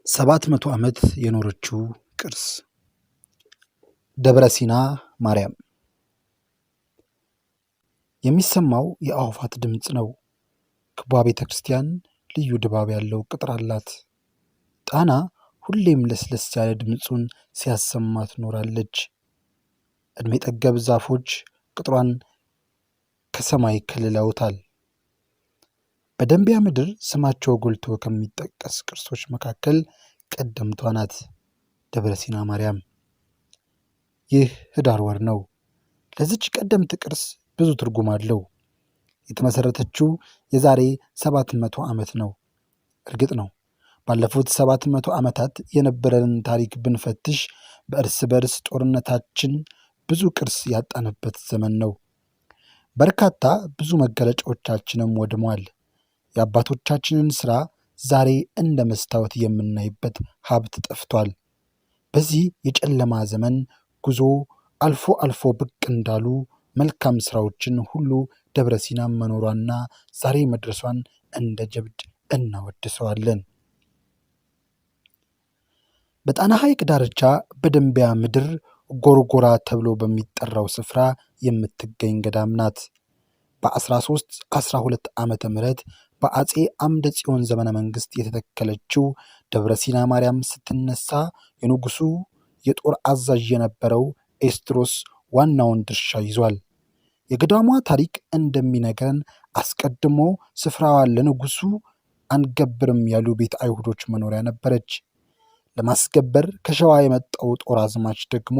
700 ዓመት የኖረችው ቅርስ ደብረ ሲና ማርያም። የሚሰማው የአዕዋፋት ድምፅ ነው። ክቧ ቤተ ክርስቲያን ልዩ ድባብ ያለው ቅጥር አላት። ጣና ሁሌም ለስለስ ያለ ድምፁን ሲያሰማ ትኖራለች። ዕድሜ ጠገብ ዛፎች ቅጥሯን ከሰማይ ከልለውታል። በደንቢያ ምድር ስማቸው ጎልቶ ከሚጠቀስ ቅርሶች መካከል ቀደምቷ ናት ደብረ ሲና ማርያም። ይህ ህዳር ወር ነው። ለዚች ቀደምት ቅርስ ብዙ ትርጉም አለው። የተመሰረተችው የዛሬ 700 ዓመት ነው። እርግጥ ነው ባለፉት 700 ዓመታት የነበረንን ታሪክ ብንፈትሽ በእርስ በርስ ጦርነታችን ብዙ ቅርስ ያጣንበት ዘመን ነው። በርካታ ብዙ መገለጫዎቻችንም ወድሟል። የአባቶቻችንን ሥራ ዛሬ እንደ መስታወት የምናይበት ሀብት ጠፍቷል። በዚህ የጨለማ ዘመን ጉዞ አልፎ አልፎ ብቅ እንዳሉ መልካም ሥራዎችን ሁሉ ደብረ ሲና መኖሯና ዛሬ መድረሷን እንደ ጀብድ እናወድሰዋለን። በጣና ሐይቅ ዳርቻ በደንቢያ ምድር ጎርጎራ ተብሎ በሚጠራው ስፍራ የምትገኝ ገዳም ናት። በ1312 ዓመተ ምህረት በአፄ አምደ ጽዮን ዘመነ መንግስት የተተከለችው ደብረ ሲና ማርያም ስትነሳ የንጉሱ የጦር አዛዥ የነበረው ኤስድሮስ ዋናውን ድርሻ ይዟል። የገዳሟ ታሪክ እንደሚነግረን አስቀድሞ ስፍራዋ ለንጉሱ አንገብርም ያሉ ቤተ አይሁዶች መኖሪያ ነበረች። ለማስገበር ከሸዋ የመጣው ጦር አዝማች ደግሞ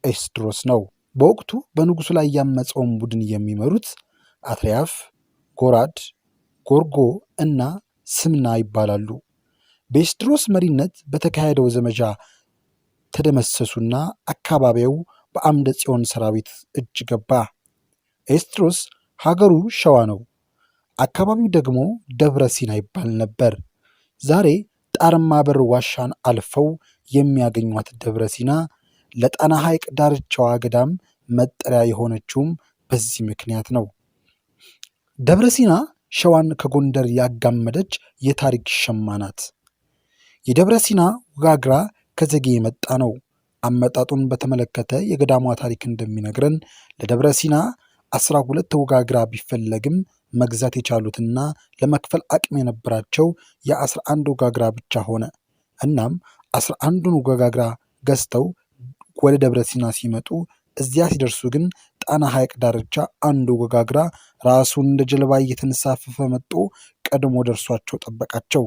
ኤስድሮስ ነው። በወቅቱ በንጉሱ ላይ ያመፀውን ቡድን የሚመሩት አትሪያፍ፣ ጎራድ፣ ጎርጎ እና ስምና ይባላሉ። በኤስድሮስ መሪነት በተካሄደው ዘመቻ ተደመሰሱና አካባቢው በአምደ ጽዮን ሰራዊት እጅ ገባ። ኤስድሮስ ሀገሩ ሸዋ ነው። አካባቢው ደግሞ ደብረ ሲና ይባል ነበር። ዛሬ ጣርማ በር ዋሻን አልፈው የሚያገኟት ደብረ ሲና ለጣና ሐይቅ ዳርቻዋ ገዳም መጠሪያ የሆነችውም በዚህ ምክንያት ነው። ደብረ ሲና ሸዋን ከጎንደር ያጋመደች የታሪክ ሸማ ናት። የደብረ ሲና ውጋግራ ከዘጌ የመጣ ነው። አመጣጡን በተመለከተ የገዳሟ ታሪክ እንደሚነግረን ለደብረ ሲና 12 ውጋግራ ቢፈለግም መግዛት የቻሉትና ለመክፈል አቅም የነበራቸው የ11 ውጋግራ ብቻ ሆነ። እናም 11ዱን ውጋግራ ገዝተው ወደ ደብረ ሲና ሲመጡ እዚያ ሲደርሱ ግን ጣና ሐይቅ ዳርቻ አንዱ ውጋግራ ራሱን እንደ ጀልባ እየተንሳፈፈ መጥቶ ቀድሞ ደርሷቸው ጠበቃቸው።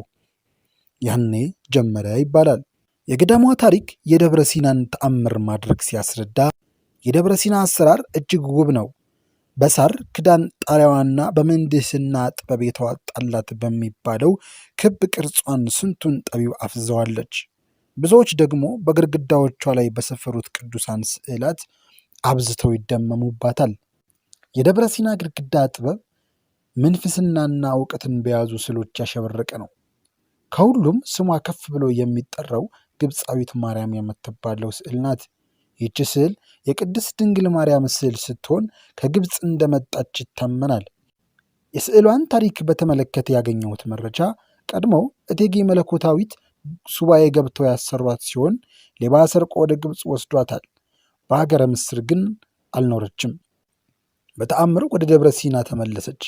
ያኔ ጀመረ ይባላል። የገዳሟ ታሪክ የደብረ ሲናን ተአምር ማድረግ ሲያስረዳ የደብረ ሲና አሰራር እጅግ ውብ ነው። በሳር ክዳን ጣሪያዋና በምህንድስና ጥበብ የተዋጣላት በሚባለው ክብ ቅርጿን ስንቱን ጠቢብ አፍዘዋለች። ብዙዎች ደግሞ በግድግዳዎቿ ላይ በሰፈሩት ቅዱሳን ስዕላት አብዝተው ይደመሙባታል። የደብረ ሲና ግድግዳ ጥበብ ምንፍስናና እውቀትን በያዙ ስዕሎች ያሸበረቀ ነው። ከሁሉም ስሟ ከፍ ብሎ የሚጠራው ግብፃዊት ማርያም የምትባለው ስዕል ናት። ይህች ስዕል የቅድስት ድንግል ማርያም ስዕል ስትሆን ከግብፅ እንደመጣች ይታመናል። የስዕሏን ታሪክ በተመለከተ ያገኘሁት መረጃ ቀድሞ እቴጌ መለኮታዊት ሱባኤ ገብተው ያሰሯት ሲሆን ሌባ ሰርቆ ወደ ግብፅ ወስዷታል። በሀገረ ምስር ግን አልኖረችም። በተአምር ወደ ደብረ ሲና ተመለሰች።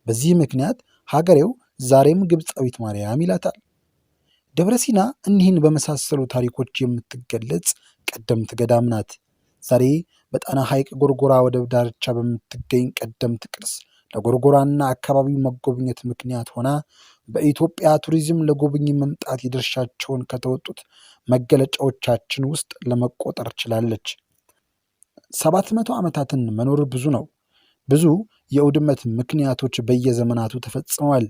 በዚህ ምክንያት ሀገሬው ዛሬም ግብፃዊት ማርያም ይላታል። ደብረ ሲና እኒህን በመሳሰሉ ታሪኮች የምትገለጽ ቀደምት ገዳም ናት። ዛሬ በጣና ሐይቅ ጎርጎራ ወደብ ዳርቻ በምትገኝ ቀደምት ቅርስ ለጎርጎራና አካባቢው መጎብኘት ምክንያት ሆና በኢትዮጵያ ቱሪዝም ለጎብኚ መምጣት የድርሻቸውን ከተወጡት መገለጫዎቻችን ውስጥ ለመቆጠር ችላለች። 700 ዓመታትን መኖር ብዙ ነው። ብዙ የውድመት ምክንያቶች በየዘመናቱ ተፈጽመዋል።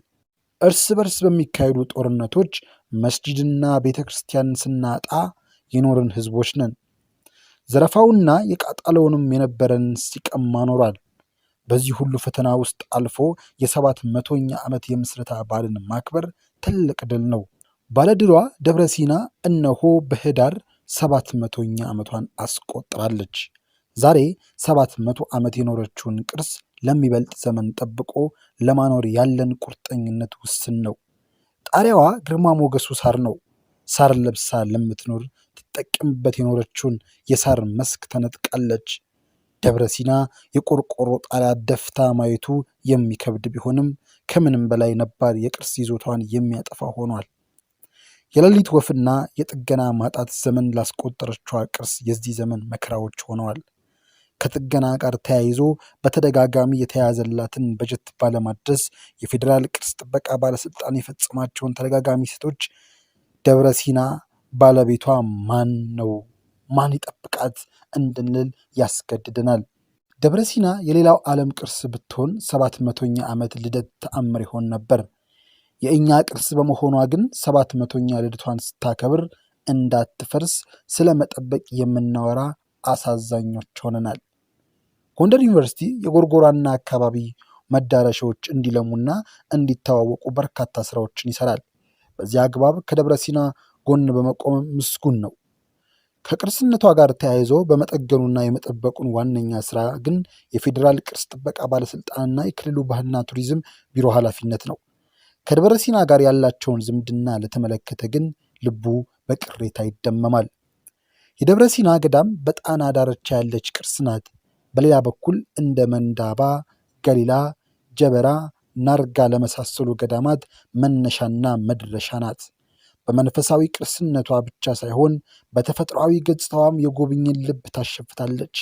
እርስ በርስ በሚካሄዱ ጦርነቶች መስጂድና ቤተ ክርስቲያን ስናጣ የኖርን ህዝቦች ነን። ዘረፋውና የቃጠሎውንም የነበረን ሲቀማ ኖሯል። በዚህ ሁሉ ፈተና ውስጥ አልፎ የ700ኛ ዓመት የምስረታ በዓልን ማክበር ትልቅ ድል ነው። ባለድሏ ደብረ ሲና እነሆ በህዳር 700ኛ ዓመቷን አስቆጥራለች። ዛሬ 700 ዓመት የኖረችውን ቅርስ ለሚበልጥ ዘመን ጠብቆ ለማኖር ያለን ቁርጠኝነት ውስን ነው። ጣሪያዋ ግርማ ሞገሱ ሳር ነው። ሳር ለብሳ ለምትኖር ትጠቀምበት የኖረችውን የሳር መስክ ተነጥቃለች። ደብረ ሲና የቆርቆሮ ጣሪያ ደፍታ ማየቱ የሚከብድ ቢሆንም ከምንም በላይ ነባር የቅርስ ይዞታዋን የሚያጠፋ ሆኗል። የሌሊት ወፍና የጥገና ማጣት ዘመን ላስቆጠረችዋ ቅርስ የዚህ ዘመን መከራዎች ሆነዋል። ከጥገና ጋር ተያይዞ በተደጋጋሚ የተያዘላትን በጀት ባለማድረስ የፌዴራል ቅርስ ጥበቃ ባለስልጣን የፈጸማቸውን ተደጋጋሚ ስህተቶች ደብረ ሲና ባለቤቷ ማን ነው? ማን ይጠብቃት እንድንል ያስገድደናል። ደብረ ሲና የሌላው ዓለም ቅርስ ብትሆን 700ኛ ዓመት ልደት ተአምር ይሆን ነበር። የእኛ ቅርስ በመሆኗ ግን 700ኛ ልደቷን ስታከብር እንዳትፈርስ ስለ መጠበቅ የምናወራ አሳዛኞች ሆነናል። ጎንደር ዩኒቨርሲቲ የጎርጎራና አካባቢ መዳረሻዎች እንዲለሙና እንዲተዋወቁ በርካታ ስራዎችን ይሰራል። በዚህ አግባብ ከደብረ ሲና ጎን በመቆም ምስጉን ነው። ከቅርስነቷ ጋር ተያይዞ በመጠገኑና የመጠበቁን ዋነኛ ስራ ግን የፌዴራል ቅርስ ጥበቃ ባለስልጣንና የክልሉ ባህልና ቱሪዝም ቢሮ ኃላፊነት ነው። ከደብረ ሲና ጋር ያላቸውን ዝምድና ለተመለከተ ግን ልቡ በቅሬታ ይደመማል። የደብረ ሲና ገዳም በጣና ዳርቻ ያለች ቅርስ ናት። በሌላ በኩል እንደ መንዳባ፣ ገሊላ፣ ጀበራ፣ ናርጋ ለመሳሰሉ ገዳማት መነሻና መድረሻ ናት። በመንፈሳዊ ቅርስነቷ ብቻ ሳይሆን በተፈጥሯዊ ገጽታዋም የጎብኝን ልብ ታሸፍታለች።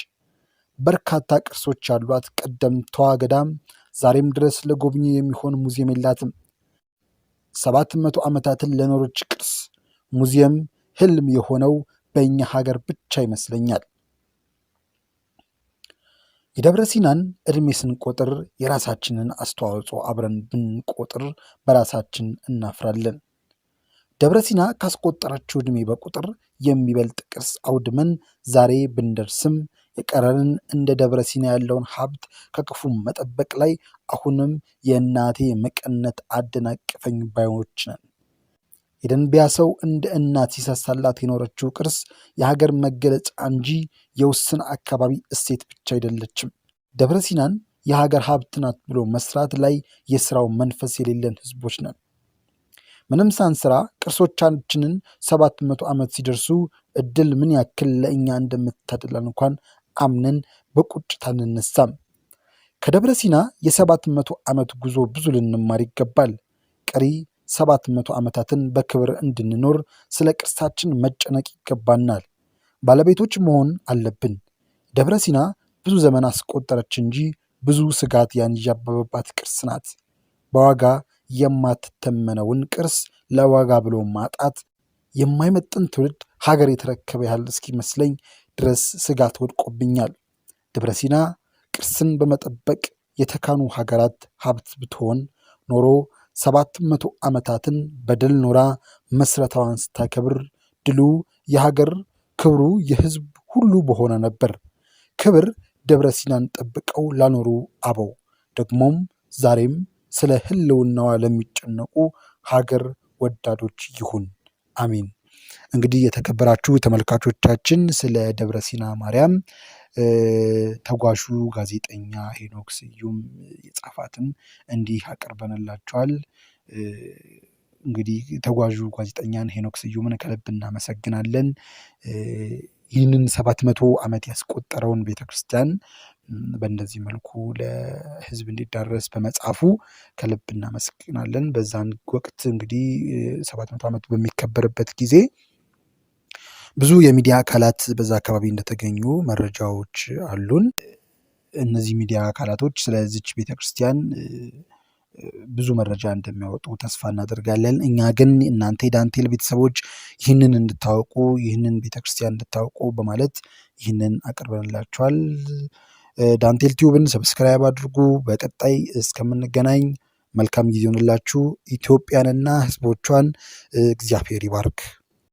በርካታ ቅርሶች ያሏት ቀደምቷ ገዳም ዛሬም ድረስ ለጎብኚ የሚሆን ሙዚየም የላትም። 700 ዓመታትን ለኖረች ቅርስ ሙዚየም ህልም የሆነው በእኛ ሀገር ብቻ ይመስለኛል። የደብረ ሲናን ዕድሜ ስንቆጥር የራሳችንን አስተዋጽኦ አብረን ብንቆጥር በራሳችን እናፍራለን። ደብረ ሲና ካስቆጠረችው ዕድሜ በቁጥር የሚበልጥ ቅርስ አውድመን ዛሬ ብንደርስም የቀረንን እንደ ደብረ ሲና ያለውን ሀብት ከክፉ መጠበቅ ላይ አሁንም የእናቴ መቀነት አደናቀፈኝ ባዮች ነን። የደንቢያ ሰው እንደ እናት ሲሳሳላት የኖረችው ቅርስ የሀገር መገለጫ እንጂ የውስን አካባቢ እሴት ብቻ አይደለችም። ደብረ ሲናን የሀገር ሀብት ናት ብሎ መስራት ላይ የስራው መንፈስ የሌለን ህዝቦች ነን። ምንም ሳንስራ ቅርሶቻችንን 700 ዓመት ሲደርሱ እድል ምን ያክል ለእኛ እንደምታደላን እንኳን አምነን በቁጭት አንነሳም። ከደብረ ሲና የ700 ዓመት ጉዞ ብዙ ልንማር ይገባል። ቀሪ 700 ዓመታትን በክብር እንድንኖር ስለ ቅርሳችን መጨነቅ ይገባናል። ባለቤቶች መሆን አለብን። ደብረ ሲና ብዙ ዘመን አስቆጠረች እንጂ ብዙ ስጋት ያንዣበበባት ቅርስ ናት። በዋጋ የማትተመነውን ቅርስ ለዋጋ ብሎ ማጣት የማይመጥን ትውልድ ሀገር የተረከበ ያህል እስኪመስለኝ ድረስ ስጋት ወድቆብኛል። ደብረ ሲና ቅርስን በመጠበቅ የተካኑ ሀገራት ሀብት ብትሆን ኖሮ 700 ዓመታትን በድል ኖራ መስረታዋን ስታከብር ድሉ የሀገር ክብሩ የህዝብ ሁሉ በሆነ ነበር። ክብር ደብረ ሲናን ጠብቀው ላኖሩ አበው ደግሞም ዛሬም ስለ ህልውናዋ ለሚጨነቁ ሀገር ወዳዶች ይሁን፣ አሚን። እንግዲህ የተከበራችሁ ተመልካቾቻችን ስለ ደብረ ሲና ማርያም ተጓዡ ጋዜጠኛ ሄኖክ ስዩም የጻፋትን እንዲህ አቅርበንላችኋል። እንግዲህ ተጓዡ ጋዜጠኛን ሄኖክ ስዩምን ከልብ እናመሰግናለን። ይህንን 700 ዓመት ያስቆጠረውን ቤተክርስቲያን በእንደዚህ መልኩ ለህዝብ እንዲዳረስ በመጻፉ ከልብ እናመሰግናለን። በዛን ወቅት እንግዲህ 700 ዓመቱ በሚከበርበት ጊዜ ብዙ የሚዲያ አካላት በዛ አካባቢ እንደተገኙ መረጃዎች አሉን። እነዚህ ሚዲያ አካላቶች ስለዚች ቤተክርስቲያን ብዙ መረጃ እንደሚያወጡ ተስፋ እናደርጋለን። እኛ ግን እናንተ የዳንቴል ቤተሰቦች ይህንን እንድታወቁ ይህንን ቤተክርስቲያን እንድታውቁ በማለት ይህንን አቅርበንላችኋል። ዳንቴል ቲዩብን ሰብስክራይብ አድርጉ። በቀጣይ እስከምንገናኝ መልካም ጊዜ ይሆንላችሁ። ኢትዮጵያንና ህዝቦቿን እግዚአብሔር ይባርክ።